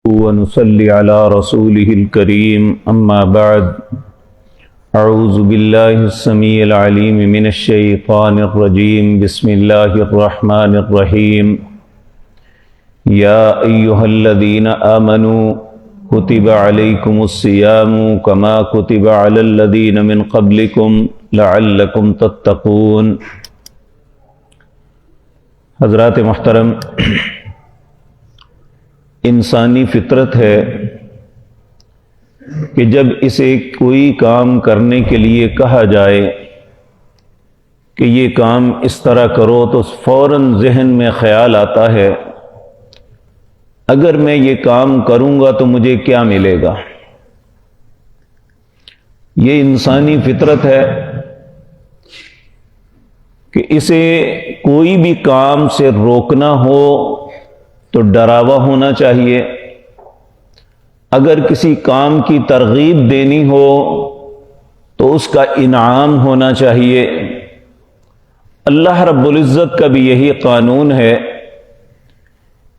ونصلي على رسوله الكريم أما بعد أعوذ بالله السميع العليم من الشيطان الرجيم بسم الله الرحمن الرحيم يا أيها الذين آمنوا كتب عليكم الصيام كما كتب على الذين من قبلكم لعلكم تتقون۔ حضرات محترم، انسانی فطرت ہے کہ جب اسے کوئی کام کرنے کے لیے کہا جائے کہ یہ کام اس طرح کرو تو فوراً ذہن میں خیال آتا ہے اگر میں یہ کام کروں گا تو مجھے کیا ملے گا۔ یہ انسانی فطرت ہے کہ اسے کوئی بھی کام سے روکنا ہو تو ڈراوا ہونا چاہیے، اگر کسی کام کی ترغیب دینی ہو تو اس کا انعام ہونا چاہیے۔ اللہ رب العزت کا بھی یہی قانون ہے۔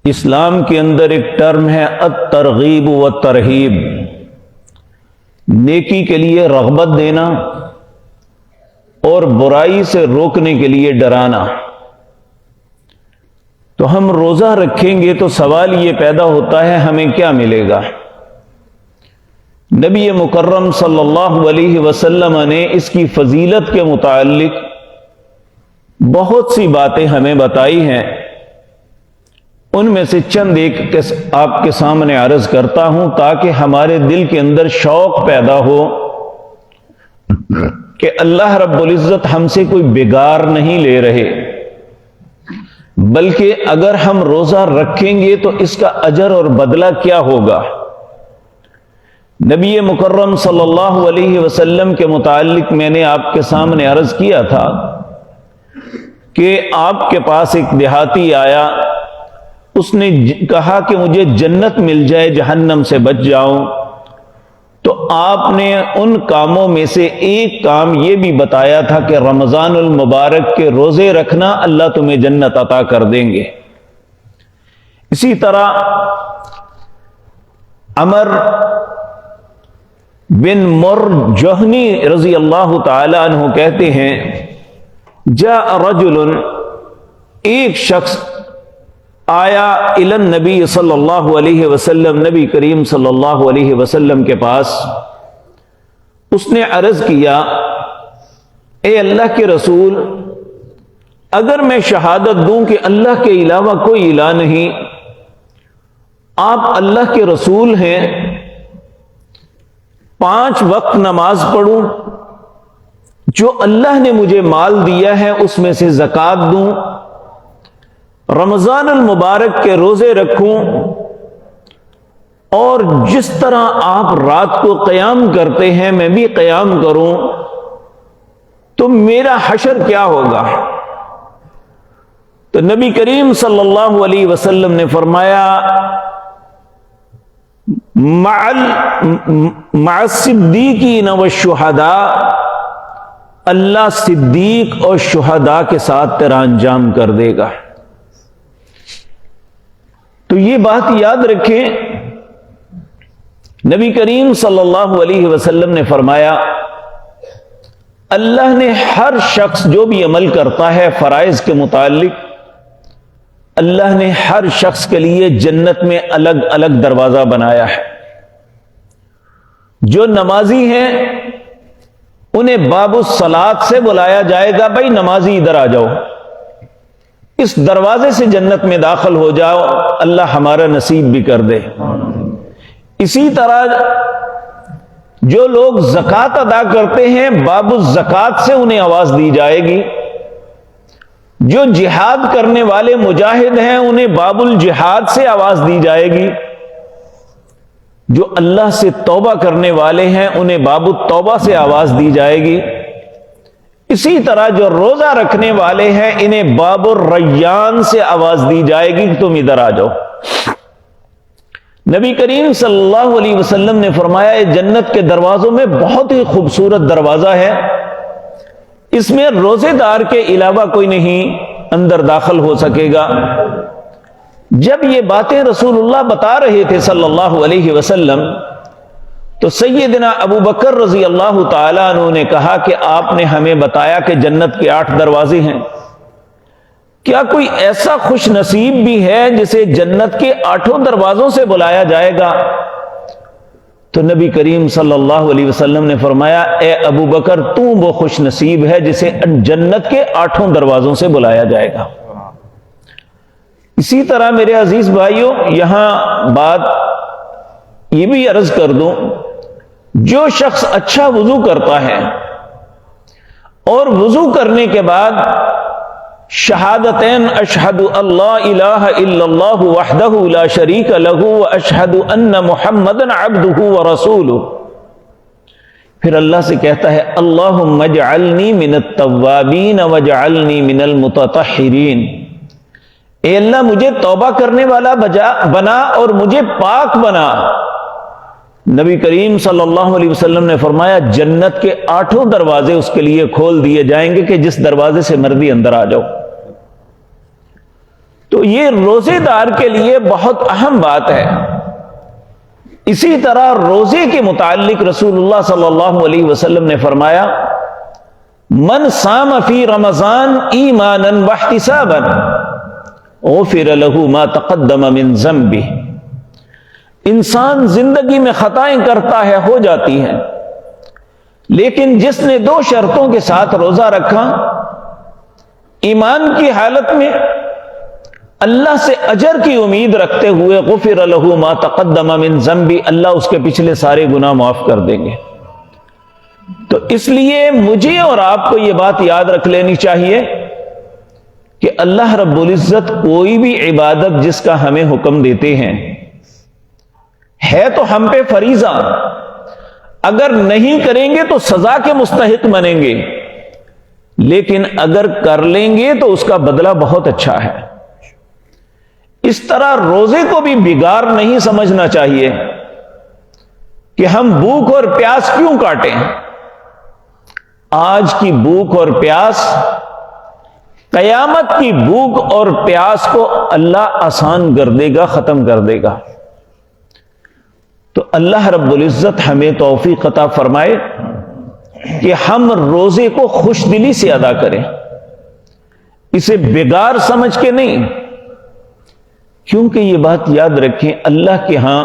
اسلام کے اندر ایک ٹرم ہے الترغیب والترہیب، نیکی کے لیے رغبت دینا اور برائی سے روکنے کے لیے ڈرانا۔ تو ہم روزہ رکھیں گے تو سوال یہ پیدا ہوتا ہے ہمیں کیا ملے گا۔ نبی مکرم صلی اللہ علیہ وسلم نے اس کی فضیلت کے متعلق بہت سی باتیں ہمیں بتائی ہیں، ان میں سے چند ایک آپ کے سامنے عرض کرتا ہوں تاکہ ہمارے دل کے اندر شوق پیدا ہو کہ اللہ رب العزت ہم سے کوئی بگار نہیں لے رہے، بلکہ اگر ہم روزہ رکھیں گے تو اس کا اجر اور بدلہ کیا ہوگا۔ نبی مکرم صلی اللہ علیہ وسلم کے متعلق میں نے آپ کے سامنے عرض کیا تھا کہ آپ کے پاس ایک دیہاتی آیا، اس نے کہا کہ مجھے جنت مل جائے، جہنم سے بچ جاؤں، تو آپ نے ان کاموں میں سے ایک کام یہ بھی بتایا تھا کہ رمضان المبارک کے روزے رکھنا، اللہ تمہیں جنت عطا کر دیں گے۔ اسی طرح عمر بن مر جوہنی رضی اللہ تعالی عنہ کہتے ہیں جاء رجل، ایک شخص آیا الی النبی صلی اللہ علیہ وسلم، نبی کریم صلی اللہ علیہ وسلم کے پاس، اس نے عرض کیا اے اللہ کے رسول، اگر میں شہادت دوں کہ اللہ کے علاوہ کوئی الہ نہیں، آپ اللہ کے رسول ہیں، 5 وقت نماز پڑھوں، جو اللہ نے مجھے مال دیا ہے اس میں سے زکوٰۃ دوں، رمضان المبارک کے روزے رکھوں، اور جس طرح آپ رات کو قیام کرتے ہیں میں بھی قیام کروں، تو میرا حشر کیا ہوگا؟ تو نبی کریم صلی اللہ علیہ وسلم نے فرمایا مع الصدیقین والشہداء، اللہ صدیق اور شہداء کے ساتھ تیرا انجام کر دے گا۔ تو یہ بات یاد رکھیں، نبی کریم صلی اللہ علیہ وسلم نے فرمایا اللہ نے ہر شخص جو بھی عمل کرتا ہے فرائض کے متعلق، اللہ نے ہر شخص کے لیے جنت میں الگ الگ دروازہ بنایا ہے۔ جو نمازی ہیں انہیں باب الصلاۃ سے بلایا جائے گا، بھائی نمازی ادھر آ جاؤ، اس دروازے سے جنت میں داخل ہو جاؤ، اللہ ہمارا نصیب بھی کر دے۔ اسی طرح جو لوگ زکوٰۃ ادا کرتے ہیں باب الزکوٰۃ سے انہیں آواز دی جائے گی، جو جہاد کرنے والے مجاہد ہیں انہیں باب الجہاد سے آواز دی جائے گی، جو اللہ سے توبہ کرنے والے ہیں انہیں باب التوبہ سے آواز دی جائے گی۔ اسی طرح جو روزہ رکھنے والے ہیں انہیں باب الریان سے آواز دی جائے گی کہ تم ادھر آ جاؤ۔ نبی کریم صلی اللہ علیہ وسلم نے فرمایا جنت کے دروازوں میں بہت ہی خوبصورت دروازہ ہے، اس میں روزے دار کے علاوہ کوئی نہیں اندر داخل ہو سکے گا۔ جب یہ باتیں رسول اللہ بتا رہے تھے صلی اللہ علیہ وسلم تو سیدنا ابو بکر رضی اللہ تعالیٰ عنہ نے کہا کہ آپ نے ہمیں بتایا کہ جنت کے 8 دروازے ہیں، کیا کوئی ایسا خوش نصیب بھی ہے جسے جنت کے 8 دروازوں سے بلایا جائے گا؟ تو نبی کریم صلی اللہ علیہ وسلم نے فرمایا، اے ابو بکر، تو وہ خوش نصیب ہے جسے جنت کے 8 دروازوں سے بلایا جائے گا۔ اسی طرح میرے عزیز بھائیوں، یہاں بات یہ بھی عرض کر دوں، جو شخص اچھا وضو کرتا ہے اور وضو کرنے کے بعد شہادتین اشہد اللہ الہ الا اللہ وحدہ لا شریک لہ واشہد ان محمدا عبدہ ورسولہ، پھر اللہ سے کہتا ہے اللہم اجعلنی من التوابین واجعلنی من المتطہرین، اے اللہ مجھے توبہ کرنے والا بنا اور مجھے پاک بنا۔ نبی کریم صلی اللہ علیہ وسلم نے فرمایا جنت کے 8 دروازے اس کے لیے کھول دیے جائیں گے کہ جس دروازے سے مرضی اندر آ جاؤ۔ تو یہ روزے دار کے لیے بہت اہم بات ہے۔ اسی طرح روزے کے متعلق رسول اللہ صلی اللہ علیہ وسلم نے فرمایا من صام فی رمضان ایمانا واحتسابا غفر له ما تقدم من ذنبہ، انسان زندگی میں خطائیں کرتا ہے، ہو جاتی ہیں، لیکن جس نے 2 شرطوں کے ساتھ روزہ رکھا، ایمان کی حالت میں اللہ سے اجر کی امید رکھتے ہوئے، غفر له ما تقدم من ذنبہ، اللہ اس کے پچھلے سارے گناہ معاف کر دیں گے۔ تو اس لیے مجھے اور آپ کو یہ بات یاد رکھ لینی چاہیے کہ اللہ رب العزت کوئی بھی عبادت جس کا ہمیں حکم دیتے ہیں ہے تو ہم پہ فریضہ، اگر نہیں کریں گے تو سزا کے مستحق بنیں گے، لیکن اگر کر لیں گے تو اس کا بدلہ بہت اچھا ہے۔ اس طرح روزے کو بھی بگاڑ نہیں سمجھنا چاہیے کہ ہم بھوک اور پیاس کیوں کاٹیں۔ آج کی بھوک اور پیاس قیامت کی بھوک اور پیاس کو اللہ آسان کر دے گا، ختم کر دے گا۔ تو اللہ رب العزت ہمیں توفیق عطا فرمائے کہ ہم روزے کو خوش دلی سے ادا کریں، اسے بگاڑ سمجھ کے نہیں، کیونکہ یہ بات یاد رکھیں اللہ کے ہاں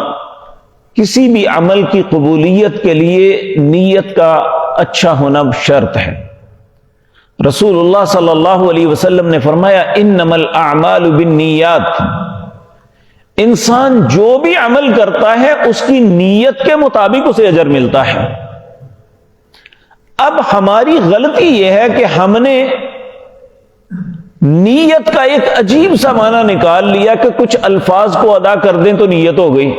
کسی بھی عمل کی قبولیت کے لیے نیت کا اچھا ہونا شرط ہے۔ رسول اللہ صلی اللہ علیہ وسلم نے فرمایا انما الاعمال بالنیات، انسان جو بھی عمل کرتا ہے اس کی نیت کے مطابق اسے اجر ملتا ہے۔ اب ہماری غلطی یہ ہے کہ ہم نے نیت کا ایک عجیب سا معنی نکال لیا کہ کچھ الفاظ کو ادا کر دیں تو نیت ہو گئی،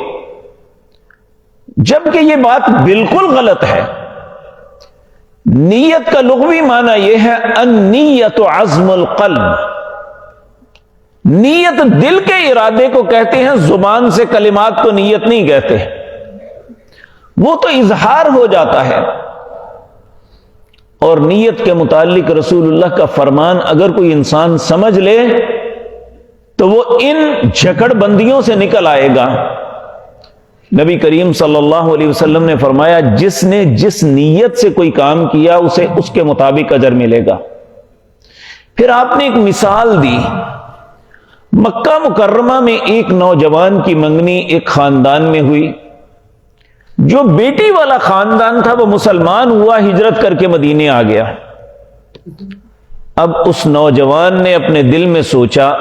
جبکہ یہ بات بالکل غلط ہے۔ نیت کا لغوی معنی یہ ہے النیت عزم القلب، نیت دل کے ارادے کو کہتے ہیں، زبان سے کلمات کو نیت نہیں کہتے، وہ تو اظہار ہو جاتا ہے۔ اور نیت کے متعلق رسول اللہ کا فرمان اگر کوئی انسان سمجھ لے تو وہ ان جھکڑ بندیوں سے نکل آئے گا۔ نبی کریم صلی اللہ علیہ وسلم نے فرمایا جس نے جس نیت سے کوئی کام کیا اسے اس کے مطابق اجر ملے گا۔ پھر آپ نے ایک مثال دی، مکہ مکرمہ میں ایک نوجوان کی منگنی ایک خاندان میں ہوئی، جو بیٹی والا خاندان تھا وہ مسلمان ہوا، ہجرت کر کے مدینے آ گیا۔ اب اس نوجوان نے اپنے دل میں سوچا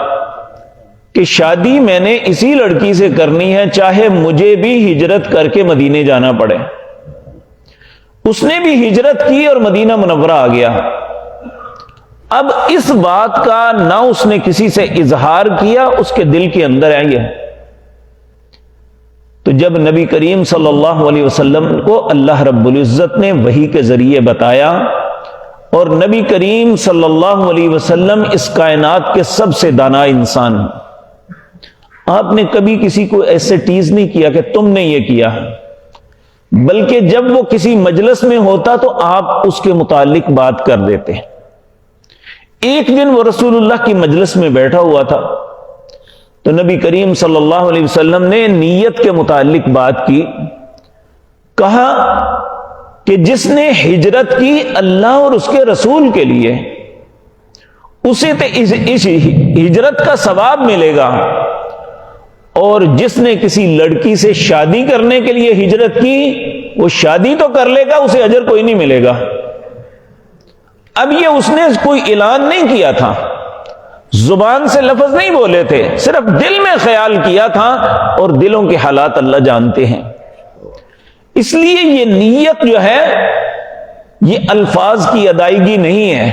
کہ شادی میں نے اسی لڑکی سے کرنی ہے، چاہے مجھے بھی ہجرت کر کے مدینے جانا پڑے۔ اس نے بھی ہجرت کی اور مدینہ منورہ آ گیا۔ اب اس بات کا نہ اس نے کسی سے اظہار کیا، اس کے دل کے اندر آئی ہے۔ تو جب نبی کریم صلی اللہ علیہ وسلم کو اللہ رب العزت نے وحی کے ذریعے بتایا، اور نبی کریم صلی اللہ علیہ وسلم اس کائنات کے سب سے دانا انسان ہیں، آپ نے کبھی کسی کو ایسے ٹیز نہیں کیا کہ تم نے یہ کیا، بلکہ جب وہ کسی مجلس میں ہوتا تو آپ اس کے متعلق بات کر دیتے۔ ایک دن وہ رسول اللہ کی مجلس میں بیٹھا ہوا تھا تو نبی کریم صلی اللہ علیہ وسلم نے نیت کے متعلق بات کی، کہا کہ جس نے ہجرت کی اللہ اور اس کے رسول کے لیے، اسے تو اس ہجرت کا ثواب ملے گا، اور جس نے کسی لڑکی سے شادی کرنے کے لیے ہجرت کی وہ شادی تو کر لے گا، اسے اجر کوئی نہیں ملے گا۔ اب یہ اس نے کوئی اعلان نہیں کیا تھا، زبان سے لفظ نہیں بولے تھے، صرف دل میں خیال کیا تھا، اور دلوں کے حالات اللہ جانتے ہیں۔ اس لیے یہ نیت جو ہے یہ الفاظ کی ادائیگی نہیں ہے،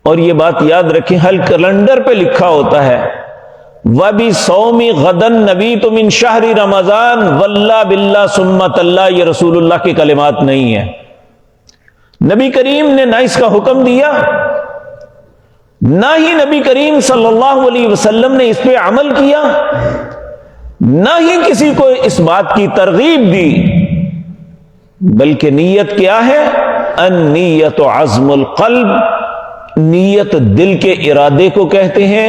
اور یہ بات یاد رکھیں، ہر کیلنڈر پہ لکھا ہوتا ہے وَبِصَوْمِ غَدًا نَبِيتُ مِنْ شَهْرِ رَمَضَانَ وَاللَّهِ بِاللَّهِ ثُمَّ اللَّهِ، یہ رسول اللہ کے کلمات نہیں ہیں۔ نبی کریم نے نہ اس کا حکم دیا، نہ ہی نبی کریم صلی اللہ علیہ وسلم نے اس پہ عمل کیا، نہ ہی کسی کو اس بات کی ترغیب دی، بلکہ نیت کیا ہے؟ النیت عزم القلب، نیت دل کے ارادے کو کہتے ہیں۔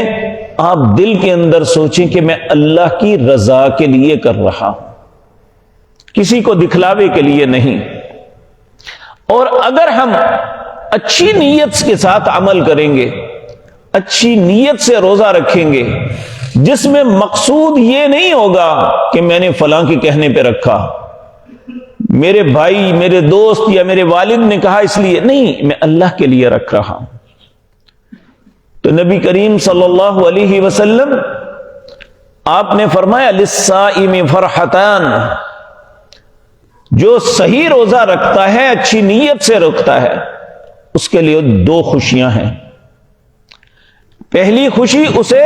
آپ دل کے اندر سوچیں کہ میں اللہ کی رضا کے لیے کر رہا ہوں، کسی کو دکھلاوے کے لیے نہیں۔ اور اگر ہم اچھی نیت کے ساتھ عمل کریں گے، اچھی نیت سے روزہ رکھیں گے، جس میں مقصود یہ نہیں ہوگا کہ میں نے فلاں کے کہنے پہ رکھا، میرے بھائی، میرے دوست یا میرے والد نے کہا اس لیے نہیں، میں اللہ کے لیے رکھ رہا ہوں۔ تو نبی کریم صلی اللہ علیہ وسلم آپ نے فرمایا للصائم فرحتان، جو صحیح روزہ رکھتا ہے، اچھی نیت سے رکھتا ہے، اس کے لیے دو خوشیاں ہیں۔ پہلی خوشی اسے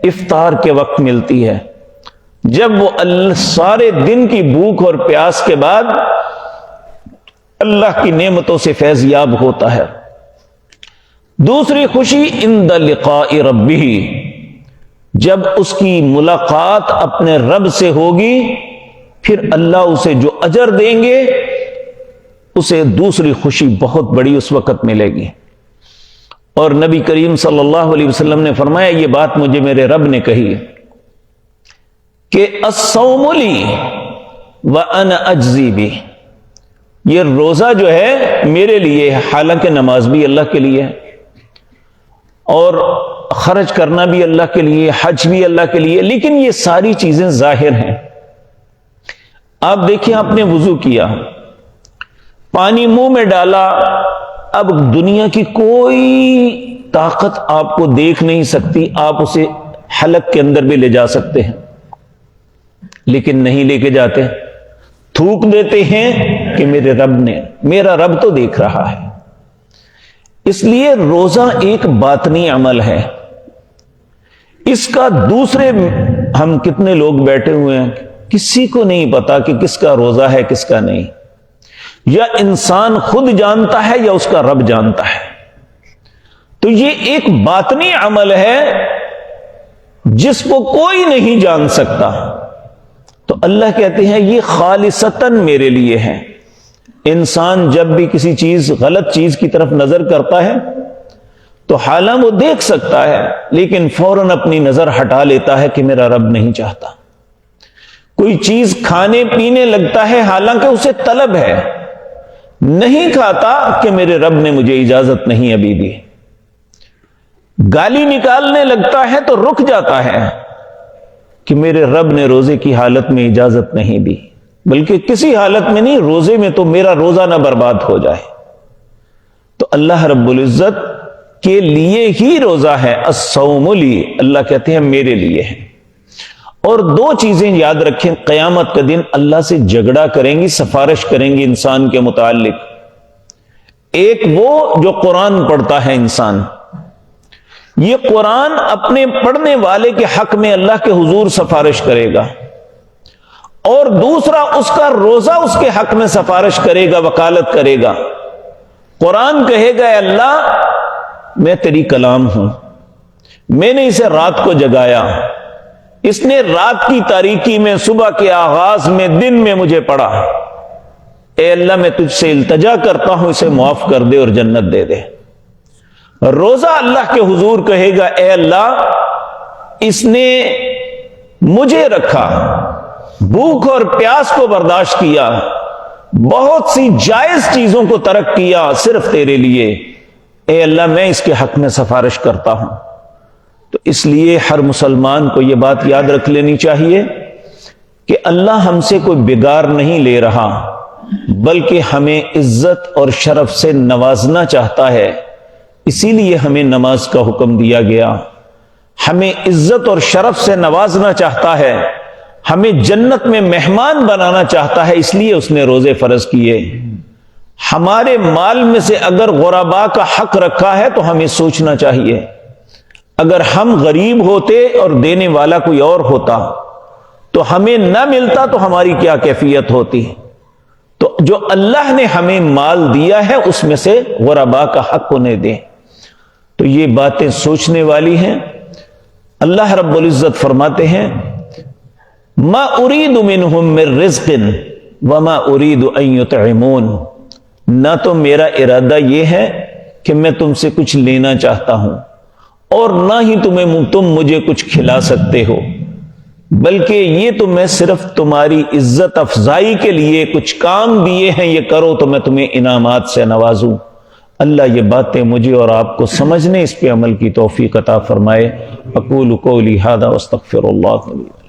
افطار کے وقت ملتی ہے، جب وہ سارے دن کی بھوک اور پیاس کے بعد اللہ کی نعمتوں سے فیض یاب ہوتا ہے۔ دوسری خوشی عند لقاء ربہ، جب اس کی ملاقات اپنے رب سے ہوگی، پھر اللہ اسے جو اجر دیں گے، اسے دوسری خوشی بہت بڑی اس وقت ملے گی۔ اور نبی کریم صلی اللہ علیہ وسلم نے فرمایا، یہ بات مجھے میرے رب نے کہی کہ الصوم لی وانا اجزی بہ، یہ روزہ جو ہے میرے لیے ہے، حالانکہ نماز بھی اللہ کے لیے ہے، اور خرچ کرنا بھی اللہ کے لیے، حج بھی اللہ کے لیے، لیکن یہ ساری چیزیں ظاہر ہیں۔ آپ دیکھیں، آپ نے وضو کیا، پانی منہ میں ڈالا، اب دنیا کی کوئی طاقت آپ کو دیکھ نہیں سکتی، آپ اسے حلق کے اندر بھی لے جا سکتے ہیں، لیکن نہیں لے کے جاتے، تھوک دیتے ہیں کہ میرا رب تو دیکھ رہا ہے۔ اس لیے روزہ ایک باطنی عمل ہے، اس کا دوسرے ہم کتنے لوگ بیٹھے ہوئے ہیں، کسی کو نہیں پتا کہ کس کا روزہ ہے کس کا نہیں، یا انسان خود جانتا ہے یا اس کا رب جانتا ہے۔ تو یہ ایک باطنی عمل ہے جس کو کوئی نہیں جان سکتا، تو اللہ کہتے ہیں یہ خالصتاً میرے لیے ہے۔ انسان جب بھی کسی چیز، غلط چیز کی طرف نظر کرتا ہے تو حالانکہ وہ دیکھ سکتا ہے، لیکن فوراً اپنی نظر ہٹا لیتا ہے کہ میرا رب نہیں چاہتا۔ کوئی چیز کھانے پینے لگتا ہے، حالانکہ اسے طلب ہے، نہیں کھاتا کہ میرے رب نے مجھے اجازت نہیں ابھی دی۔ گالی نکالنے لگتا ہے تو رک جاتا ہے کہ میرے رب نے روزے کی حالت میں اجازت نہیں دی، بلکہ کسی حالت میں نہیں، روزے میں تو میرا روزہ نہ برباد ہو جائے۔ تو اللہ رب العزت کے لیے ہی روزہ ہے، الصوم لی، اللہ کہتے ہیں میرے لیے ہے۔ اور دو چیزیں یاد رکھیں، قیامت کا دن اللہ سے جھگڑا کریں گی، سفارش کریں گی انسان کے متعلق۔ ایک وہ جو قرآن پڑھتا ہے انسان، یہ قرآن اپنے پڑھنے والے کے حق میں اللہ کے حضور سفارش کرے گا، اور دوسرا اس کا روزہ اس کے حق میں سفارش کرے گا، وکالت کرے گا۔ قرآن کہے گا، اے اللہ میں تیری کلام ہوں، میں نے اسے رات کو جگایا، اس نے رات کی تاریکی میں، صبح کے آغاز میں، دن میں مجھے پڑھا، اے اللہ میں تجھ سے التجا کرتا ہوں، اسے معاف کر دے اور جنت دے دے۔ روزہ اللہ کے حضور کہے گا، اے اللہ اس نے مجھے رکھا، بھوک اور پیاس کو برداشت کیا، بہت سی جائز چیزوں کو ترک کیا صرف تیرے لیے، اے اللہ میں اس کے حق میں سفارش کرتا ہوں۔ تو اس لیے ہر مسلمان کو یہ بات یاد رکھ لینی چاہیے کہ اللہ ہم سے کوئی بگار نہیں لے رہا، بلکہ ہمیں عزت اور شرف سے نوازنا چاہتا ہے، اسی لیے ہمیں نماز کا حکم دیا گیا۔ ہمیں عزت اور شرف سے نوازنا چاہتا ہے، ہمیں جنت میں مہمان بنانا چاہتا ہے، اس لیے اس نے روزے فرض کیے۔ ہمارے مال میں سے اگر غرباء کا حق رکھا ہے تو ہمیں سوچنا چاہیے، اگر ہم غریب ہوتے اور دینے والا کوئی اور ہوتا تو ہمیں نہ ملتا تو ہماری کیا کیفیت ہوتی۔ تو جو اللہ نے ہمیں مال دیا ہے اس میں سے غرباء کا حق انہیں دیں۔ تو یہ باتیں سوچنے والی ہیں۔ اللہ رب العزت فرماتے ہیں ما اريد منهم من رزق وما اريد ان يطعمون، نہ تو میرا ارادہ یہ ہے کہ میں تم سے کچھ لینا چاہتا ہوں اور نہ ہی تم مجھے کچھ کھلا سکتے ہو، بلکہ یہ تو میں صرف تمہاری عزت افزائی کے لیے کچھ کام دیے ہیں، یہ کرو تو میں تمہیں انعامات سے نوازوں۔ اللہ یہ باتیں مجھے اور آپ کو سمجھنے، اس پہ عمل کی توفیق عطا فرمائے۔ اقول قولی ھذا واستغفر اللہ لي۔